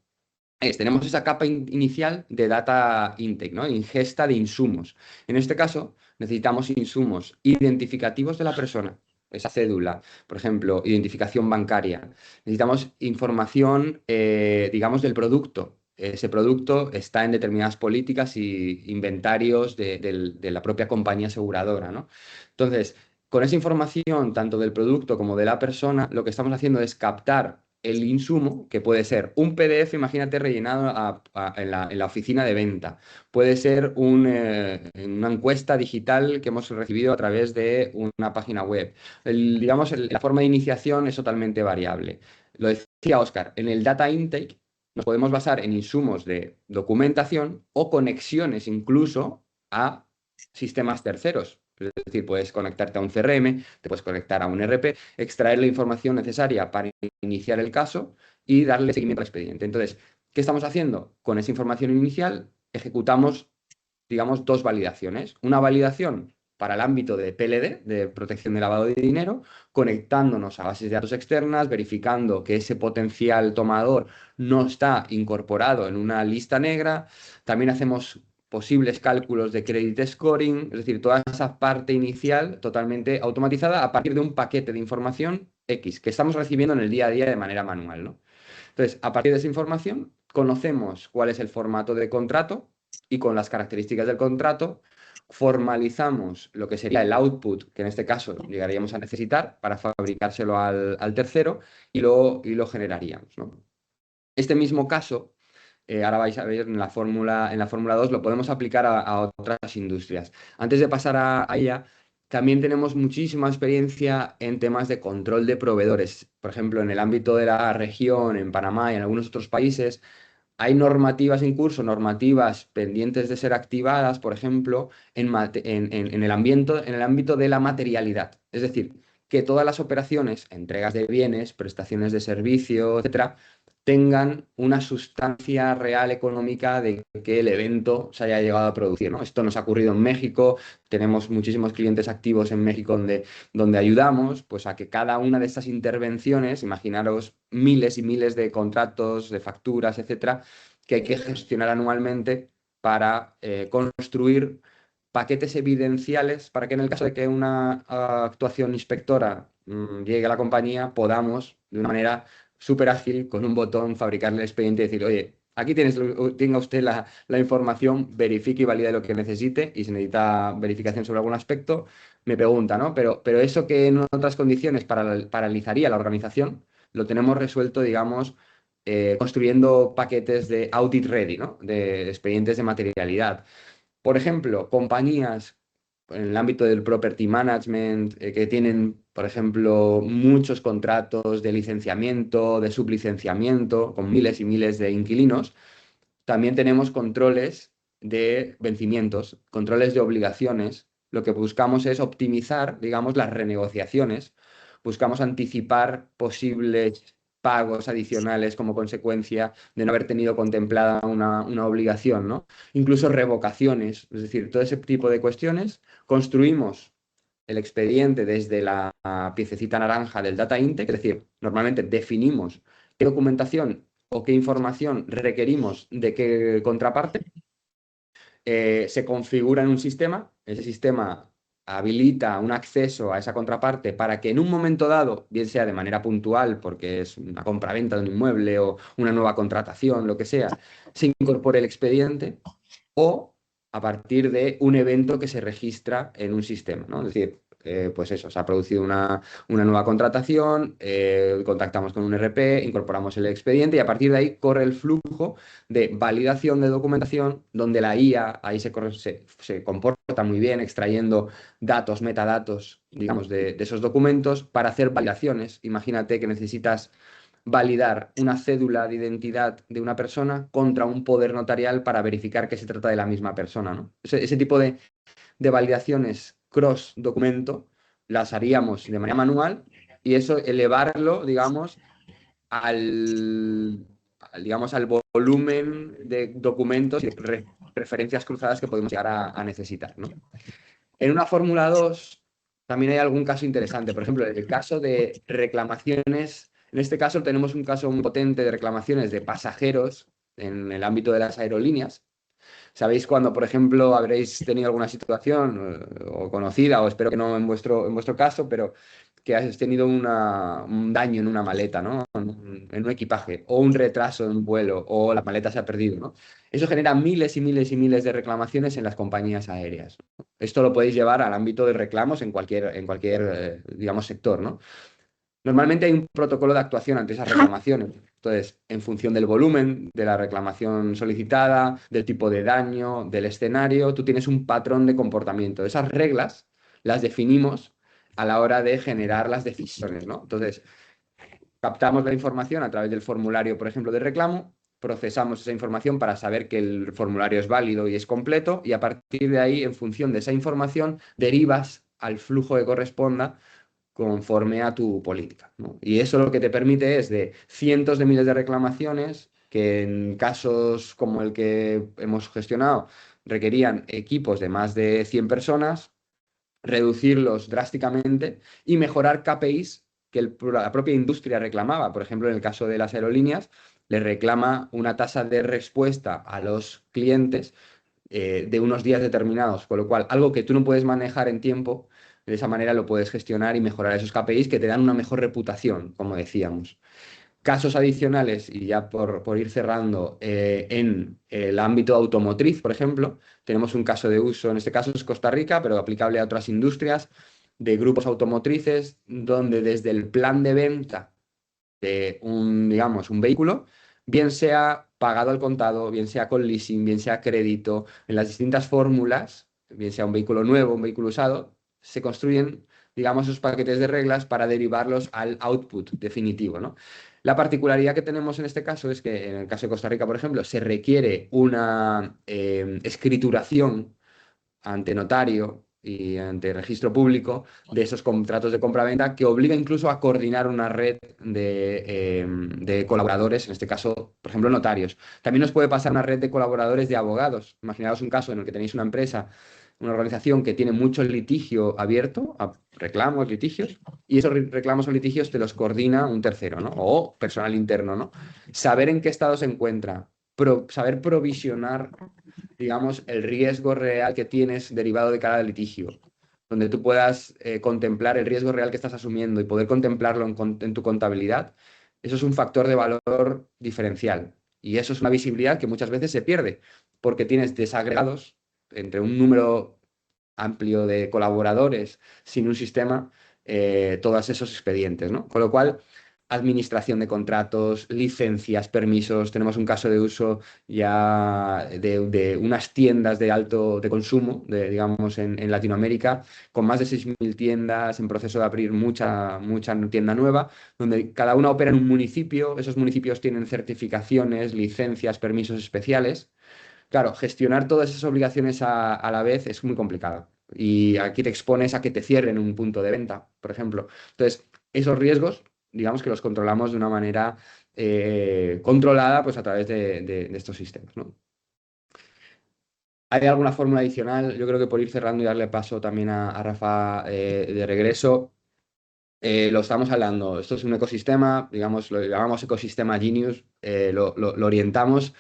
Tenemos esa capa inicial de data intake, ¿no? Ingesta de insumos. En este caso, necesitamos insumos identificativos de la persona, esa cédula, por ejemplo, identificación bancaria. Necesitamos información, digamos, del producto. Ese producto está en determinadas políticas y inventarios de la propia compañía aseguradora, ¿no? Entonces, con esa información, tanto del producto como de la persona, lo que estamos haciendo es captar el insumo, que puede ser un PDF, imagínate, rellenado en la oficina de venta. Puede ser una encuesta digital que hemos recibido a través de una página web. Digamos, la forma de iniciación es totalmente variable. Lo decía Oscar, en el data intake nos podemos basar en insumos de documentación o conexiones incluso a sistemas terceros. Es decir, puedes conectarte a un CRM, te puedes conectar a un ERP, extraer la información necesaria para iniciar el caso y darle seguimiento al expediente. Entonces, ¿qué estamos haciendo? Con esa información inicial ejecutamos, digamos, 2 validaciones. Una validación para el ámbito de PLD, de protección de lavado de dinero, conectándonos a bases de datos externas, verificando que ese potencial tomador no está incorporado en una lista negra. También hacemos posibles cálculos de credit scoring, es decir, toda esa parte inicial totalmente automatizada a partir de un paquete de información X que estamos recibiendo en el día a día de manera manual, ¿no? Entonces, a partir de esa información, conocemos cuál es el formato de contrato y con las características del contrato formalizamos lo que sería el output, que en este caso llegaríamos a necesitar para fabricárselo al tercero y lo generaríamos, ¿no? Este mismo caso, ahora vais a ver en la Fórmula 2, lo podemos aplicar a otras industrias. Antes de pasar a ella, también tenemos muchísima experiencia en temas de control de proveedores. Por ejemplo, en el ámbito de la región, en Panamá y en algunos otros países, hay normativas en curso, normativas pendientes de ser activadas, por ejemplo, en el ámbito de la materialidad. Es decir, que todas las operaciones, entregas de bienes, prestaciones de servicio, etcétera, tengan una sustancia real económica de que el evento se haya llegado a producir, ¿no? Esto nos ha ocurrido en México, tenemos muchísimos clientes activos en México donde ayudamos pues, a que cada una de estas intervenciones, imaginaros miles y miles de contratos, de facturas, etcétera, que hay que gestionar anualmente para construir paquetes evidenciales para que en el caso de que una actuación inspectora llegue a la compañía, podamos de una manera súper ágil, con un botón, fabricarle el expediente y decir, oye, aquí tenga usted la información, verifique y valide lo que necesite y si necesita verificación sobre algún aspecto, me pregunta, ¿no? Pero eso que en otras condiciones paralizaría la organización, lo tenemos resuelto, digamos, construyendo paquetes de audit ready, ¿no? De expedientes de materialidad. Por ejemplo, compañías en el ámbito del property management que tienen, por ejemplo, muchos contratos de licenciamiento, de sublicenciamiento, con miles y miles de inquilinos, también tenemos controles de vencimientos, controles de obligaciones. Lo que buscamos es optimizar, digamos, las renegociaciones. Buscamos anticipar posibles pagos adicionales como consecuencia de no haber tenido contemplada una obligación, ¿no? Incluso revocaciones, es decir, todo ese tipo de cuestiones. Construimos el expediente desde la piececita naranja del data intake, es decir, normalmente definimos qué documentación o qué información requerimos de qué contraparte, se configura en un sistema, ese sistema habilita un acceso a esa contraparte para que en un momento dado, bien sea de manera puntual, porque es una compraventa de un inmueble o una nueva contratación, lo que sea, se incorpore el expediente, o a partir de un evento que se registra en un sistema, ¿no? Es decir, pues eso, se ha producido una nueva contratación, contactamos con un RP, incorporamos el expediente y a partir de ahí corre el flujo de validación de documentación, donde la IA ahí se comporta muy bien extrayendo datos, metadatos, digamos, de esos documentos para hacer validaciones. Imagínate que necesitas validar una cédula de identidad de una persona contra un poder notarial para verificar que se trata de la misma persona, ¿no? Ese tipo de validaciones cross documento las haríamos de manera manual y eso elevarlo, digamos, digamos, al volumen de documentos y referencias cruzadas que podemos llegar a necesitar, ¿no? En una Fórmula 2 también hay algún caso interesante. Por ejemplo, en el caso de reclamaciones, en este caso tenemos un caso muy potente de reclamaciones de pasajeros en el ámbito de las aerolíneas. ¿Sabéis cuando, por ejemplo, habréis tenido alguna situación o conocida, o espero que no en vuestro caso, pero que has tenido un daño en una maleta, ¿no? En un equipaje, o un retraso en un vuelo, o la maleta se ha perdido, ¿no? Eso genera miles y miles y miles de reclamaciones en las compañías aéreas. Esto lo podéis llevar al ámbito de reclamos en cualquier digamos, sector, ¿no? Normalmente hay un protocolo de actuación ante esas reclamaciones. Entonces, en función del volumen de la reclamación solicitada, del tipo de daño, del escenario, tú tienes un patrón de comportamiento. Esas reglas las definimos a la hora de generar las decisiones, ¿no? Entonces, captamos la información a través del formulario, por ejemplo, de reclamo, procesamos esa información para saber que el formulario es válido y es completo, y a partir de ahí, en función de esa información, derivas al flujo que corresponda conforme a tu política, ¿no? Y eso lo que te permite es de cientos de miles de reclamaciones que en casos como el que hemos gestionado requerían equipos de más de 100 personas, reducirlos drásticamente y mejorar KPIs que la propia industria reclamaba. Por ejemplo, en el caso de las aerolíneas, le reclama una tasa de respuesta a los clientes de unos días determinados, con lo cual algo que tú no puedes manejar en tiempo, de esa manera lo puedes gestionar y mejorar esos KPIs que te dan una mejor reputación, como decíamos. Casos adicionales, y ya por ir cerrando, en el ámbito automotriz, por ejemplo, tenemos un caso de uso, en este caso es Costa Rica, pero aplicable a otras industrias, de grupos automotrices, donde desde el plan de venta de digamos, un vehículo, bien sea pagado al contado, bien sea con leasing, bien sea crédito, en las distintas fórmulas, bien sea un vehículo nuevo, un vehículo usado, se construyen, digamos, esos paquetes de reglas para derivarlos al output definitivo, ¿no? La particularidad que tenemos en este caso es que en el caso de Costa Rica, por ejemplo, se requiere una escrituración ante notario y ante registro público de esos contratos de compraventa que obliga incluso a coordinar una red de colaboradores, en este caso, por ejemplo, notarios. También nos puede pasar una red de colaboradores de abogados. Imaginaos un caso en el que tenéis una empresa, una organización que tiene mucho litigio abierto, reclamos, litigios, y esos reclamos o litigios te los coordina un tercero, ¿no? O personal interno, ¿no? Saber en qué estado se encuentra, saber provisionar, digamos, el riesgo real que tienes derivado de cada litigio, donde tú puedas contemplar el riesgo real que estás asumiendo y poder contemplarlo en tu contabilidad, eso es un factor de valor diferencial. Y eso es una visibilidad que muchas veces se pierde, porque tienes desagregados entre un número amplio de colaboradores sin un sistema, todos esos expedientes, ¿no? Con lo cual, administración de contratos, licencias, permisos. Tenemos un caso de uso ya de unas tiendas de alto de consumo, digamos, en Latinoamérica, con más de 6.000 tiendas en proceso de abrir mucha tienda nueva, donde cada una opera en un municipio. Esos municipios tienen certificaciones, licencias, permisos especiales. Claro, gestionar todas esas obligaciones a la vez es muy complicado. Y aquí te expones a que te cierren un punto de venta, por ejemplo. Entonces, esos riesgos, digamos que los controlamos de una manera controlada, pues a través de estos sistemas, ¿no? ¿Hay alguna fórmula adicional? Yo creo que por ir cerrando y darle paso también a Rafa de regreso, lo estamos hablando. Esto es un ecosistema, digamos, lo llamamos ecosistema Genius, lo orientamos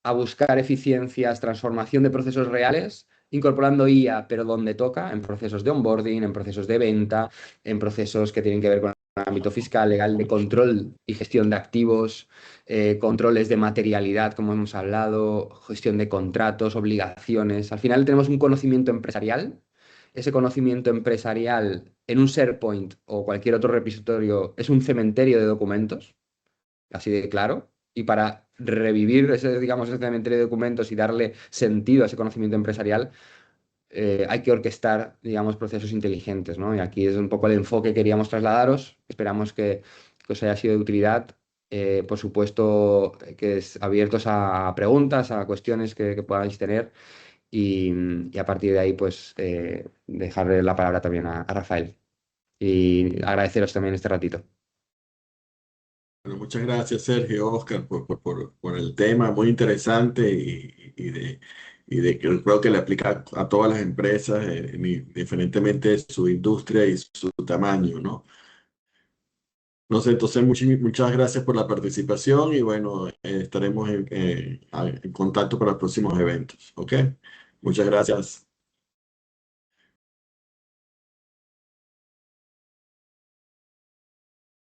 a buscar eficiencias, transformación de procesos reales incorporando IA, pero donde toca, en procesos de onboarding, en procesos de venta, en procesos que tienen que ver con el ámbito fiscal, legal, de control y gestión de activos, controles de materialidad, como hemos hablado, gestión de contratos, obligaciones. Al final tenemos un conocimiento empresarial. Ese conocimiento empresarial en un SharePoint o cualquier otro repositorio es un cementerio de documentos, así de claro. Y para revivir ese, digamos, ese cementerio de documentos y darle sentido a ese conocimiento empresarial, hay que orquestar, digamos, procesos inteligentes, ¿no? Y aquí es un poco el enfoque que queríamos trasladaros. Esperamos que os haya sido de utilidad. Por supuesto, que es abiertos a preguntas, a cuestiones que podáis tener y a partir de ahí, pues, dejarle la palabra también a Rafael y agradeceros también este ratito. Bueno, muchas gracias, Sergio, Oscar, por el tema muy interesante y de que creo que le aplica a todas las empresas, diferentemente de su industria y su tamaño, ¿no? No sé, entonces muchas gracias por la participación y bueno, estaremos en contacto para los próximos eventos, ¿ok? Muchas gracias.